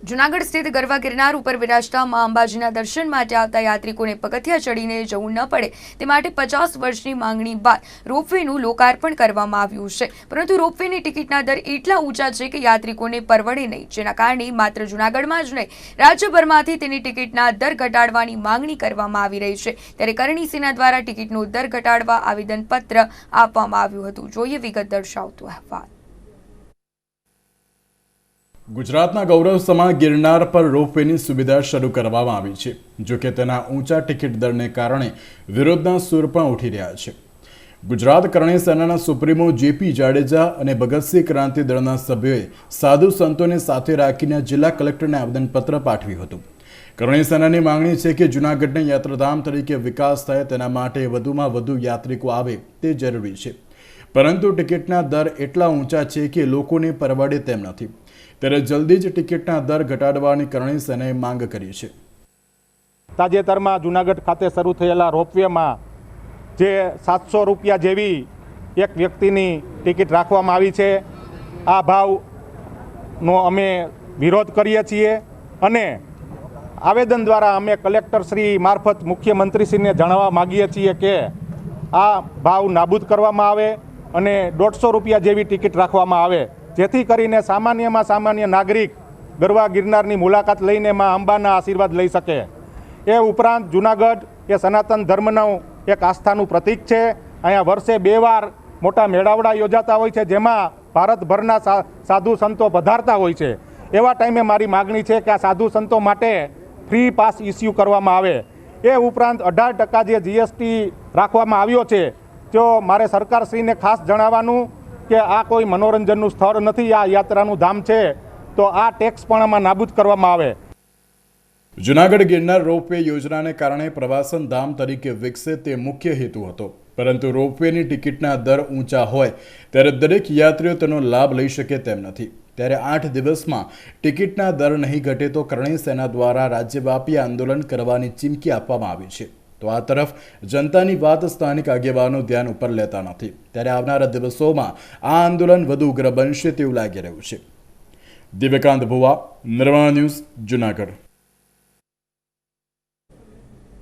જૂનાગઢ સ્થિત ગરવા ગિરનાર ઉપર વિરાજતા મા અંબાજીના દર્શન માટે આવતા યાત્રિકોને પગથિયા ચડીને જવું ન પડે તે માટે 50 વર્ષની માંગણી બાદ રોપવેનું લોકાર્પણ કરવામાં આવ્યું છે, પરંતુ રોપવેની ટિકિટના દર એટલા ઊંચા છે કે યાત્રિકોને પરવડે નહીં, જેના કારણે માત્ર જૂનાગઢમાં જ નહીં રાજ્યભરમાંથી તેની ટિકિટના દર ઘટાડવાની માંગણી કરવામાં આવી રહી છે। ત્યારે કરણી સેના દ્વારા ટિકિટનો દર ઘટાડવા આવેદનપત્ર આપવામાં આવ્યું હતું। જોઈએ વિગત દર્શાવતો અહેવાલ। ગુજરાતના ગૌરવ સમા ગિરનાર પર રોપવેની સુવિધા શરૂ કરવામાં આવી છે, જો કે તેના ઊંચા ટિકિટ દરને કારણે વિરોધના સૂર પણ ઉઠી રહ્યા છે। ગુજરાત કરણી સેનાના સુપ્રીમો જેપી જાડેજા અને ભગતસિંહ ક્રાંતિ દળના સભ્યોએ સાધુ સંતોને સાથે રાખીને જિલ્લા કલેક્ટરને આવેદનપત્ર પાઠવ્યું હતું। કરણી સેનાની માંગણી છે કે જૂનાગઢને યાત્રાધામ તરીકે વિકાસ થાય તેના માટે વધુમાં વધુ યાત્રિકો આવે તે જરૂરી છે, પરંતુ ટિકિટના દર એટલા ઊંચા છે કે લોકોને પરવડે તેમ નથી। ત્યારે જલ્દી જ ટિકિટના દર ઘટાડવાની કરણી સેનાએ માંગ કરી છે। તાજેતરમાં જૂનાગઢ ખાતે શરૂ થયેલા રોપવેમાં જે 700 રૂપિયા જેવી એક વ્યક્તિની ટિકિટ રાખવામાં આવી છે, આ ભાવનો અમે વિરોધ કરીએ છીએ અને આવેદન દ્વારા અમે કલેક્ટરશ્રી મારફત મુખ્યમંત્રીશ્રીને જણાવવા માગીએ છીએ કે આ ભાવ નાબૂદ કરવામાં આવે અને 150 રૂપિયા જેવી ટિકિટ રાખવામાં આવે, જેથી કરીને સામાન્યમાં સામાન્ય નાગરિક ગરવા ગિરનારની મુલાકાત લઈને માં અંબાના આશીર્વાદ લઈ શકે। એ ઉપરાંત જૂનાગઢ એ સનાતન ધર્મનું એક આસ્થાનું પ્રતીક છે। અહીંયા વર્ષે 2 વાર મોટા મેળાવડા યોજાતા હોય છે, જેમાં ભારતભરના સાધુ સંતો પધારતા હોય છે। એવા ટાઈમે મારી માગણી છે કે આ સાધુ સંતો માટે ફ્રી પાસ ઇસ્યુ કરવામાં આવે। એ ઉપરાંત 18% જે જીએસટી રાખવામાં આવ્યો છે, તો મારે સરકારશ્રીને ખાસ જણાવવાનું કે આ કોઈ મનોરંજનનું સ્થળ નથી, આ યાત્રાનું ધામ છે, તો આ ટેક્સ પણ આમાં નાબૂદ કરવામાં આવે। જૂનાગઢ ગિરનાર રોપવે યોજનાને કારણે પ્રવાસન ધામ તરીકે વિકસે તે મુખ્ય હેતુ હતો, પરંતુ રોપવેની ટિકિટના દર ઊંચા હોય ત્યારે દરેક યાત્રીઓ તેનો લાભ લઈ શકે તેમ નથી। ત્યારે 8 દિવસમાં ટિકિટના દર નહીં ઘટે તો કરણી સેના દ્વારા રાજ્યવ્યાપી આંદોલન કરવાની ચીમકી આપવામાં આવી છે। તો આ તરફ જનતાની વાત સ્થાનિક આગેવાનો ધ્યાન ઉપર લેતા નથી, ત્યારે આવનારા દિવસોમાં આ આંદોલન વધુ ઉગ્ર બનશે તેવું લાગી રહ્યું છે। દિવ્યકાંત ભુવા, નિર્માણ ન્યૂઝ, જૂનાગઢ।